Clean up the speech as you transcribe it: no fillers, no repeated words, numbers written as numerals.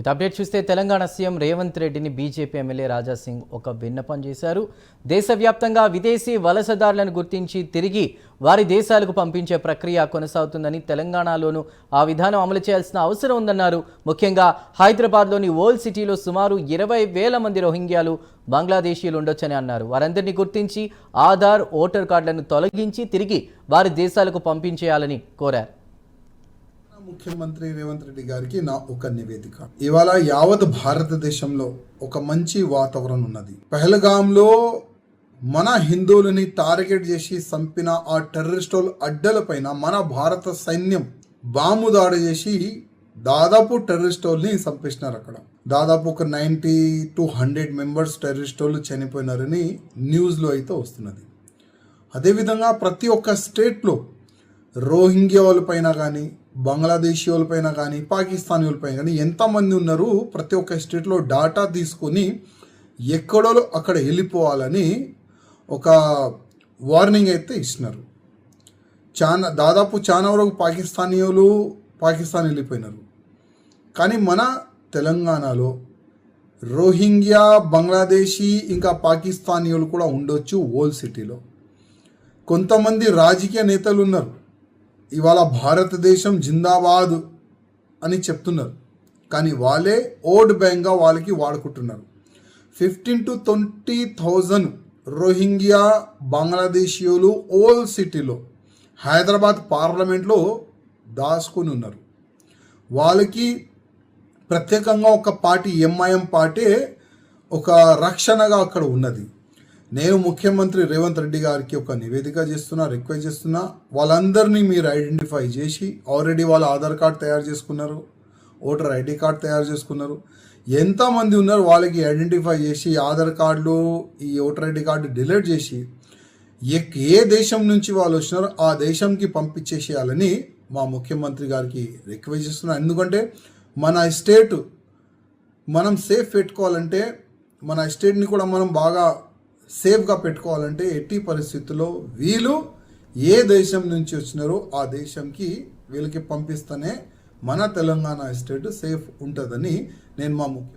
With update చూస్తే Telangana CM Revanth రెడ్డిని BJP MLA Raja Singh ఒక విన్నపం చేశారు. దేశవ్యాప్తంగా విదేశీ వలసదారులను గుర్తించి తిరిగి వారి దేశాలకు పంపించే ప్రక్రియ కొనసాగుతుందని, తెలంగాణలోనూ ఆ విధానం అమలు చేయాల్సిన అవసరం ఉందన్నారు. ముఖ్యంగా హైదరాబాద్లోని ఓల్డ్ సిటీలో సుమారు 20,000 మంది రోహింగ్యాలు, బంగ్లాదేశీయులు ఉండొచ్చని అన్నారు. వారందరినీ గుర్తించి ఆధార్, ఓటర్ కార్డులను తొలగించి తిరిగి వారి దేశాలకు పంపించేయాలని కోరారు. ముఖ్యమంత్రి రేవంత్ రెడ్డి గారికి నా ఒక నివేదిక. ఇవాళ యావత్ భారతదేశంలో ఒక మంచి వాతావరణం ఉన్నది. పహల్గాంలో మన హిందువులని టార్గెట్ చేసి చంపిన ఆ టెర్రరిస్టుల అడ్డలపైన మన భారత సైన్యం బాంబు దాడి చేసి దాదాపు టెర్రరిస్టుల్ని చంపేసినారు. అక్కడ దాదాపు ఒక 90 to 100 మెంబర్స్ టెర్రరిస్టులు చనిపోయినారని న్యూస్లో అయితే వస్తున్నది. అదేవిధంగా ప్రతి ఒక్క స్టేట్లో రోహింగ్యా వాళ్ళపైన కానీ, బంగ్లాదేశీ వాళ్ళపైన కానీ, పాకిస్తానీ వాళ్ళపైన కానీ ఎంతమంది ఉన్నారు ప్రతి ఒక్క స్టేట్లో డాటా తీసుకొని ఎక్కడో అక్కడ వెళ్ళిపోవాలని ఒక వార్నింగ్ అయితే ఇచ్చినారు. దాదాపు చాలా వరకు పాకిస్తాన్ వెళ్ళిపోయినారు. కానీ మన తెలంగాణలో రోహింగ్యా, బంగ్లాదేశీ ఇంకా పాకిస్తానీయులు కూడా ఉండొచ్చు ఓల్డ్ సిటీలో. కొంతమంది రాజకీయ నేతలు ఉన్నారు, ఇవాళ భారతదేశం జిందాబాద్ అని చెప్తున్నారు, కానీ వాళ్ళే ఓట్ బ్యాంక్గా వాళ్ళకి వాడుకుంటున్నారు. 15,000 to 20,000 రోహింగ్యా, బంగ్లాదేశీయులు ఓల్డ్ సిటీలో హైదరాబాద్ పార్లమెంట్లో దాచుకొని ఉన్నారు. వాళ్ళకి ప్రత్యేకంగా ఒక పార్టీ, ఎంఐఎం పార్టీ ఒక రక్షణగా అక్కడ ఉన్నది. నేను ముఖ్యమంత్రి రేవంత్ రెడ్డి గారికి ఒక నివేదిక చేస్తున్నా, రిక్వెస్ట్ చేస్తున్నా, వాళ్ళందరినీ మీరు ఐడెంటిఫై చేసి, ఆల్రెడీ వాళ్ళ ఆధార్ కార్డ్ తయారు చేసుకున్నారు, ఓటర్ ఐడి కార్డ్ తయారు చేసుకున్నారు, ఎంతమంది ఉన్నారు వాళ్ళకి ఐడెంటిఫై చేసి ఆధార్ కార్డులు, ఈ ఓటర్ ఐడి కార్డు డిలీట్ చేసి ఏ దేశం నుంచి వాళ్ళు వచ్చినారో ఆ దేశంకి పంపించేసేయాలని మా ముఖ్యమంత్రి గారికి రిక్వెస్ట్ చేస్తున్నా. ఎందుకంటే మన స్టేట్ మనం సేఫ్ పెట్టుకోవాలంటే, మన స్టేట్ని కూడా మనం బాగా సేఫ్గా పెట్టుకోవాలంటే ఎట్టి పరిస్థితుల్లో వీళ్ళు ఏ దేశం నుంచి వచ్చినారో ఆ దేశంకి వీళ్ళకి పంపిస్తేనే మన తెలంగాణ స్టేట్ సేఫ్ ఉంటుందని నేను మా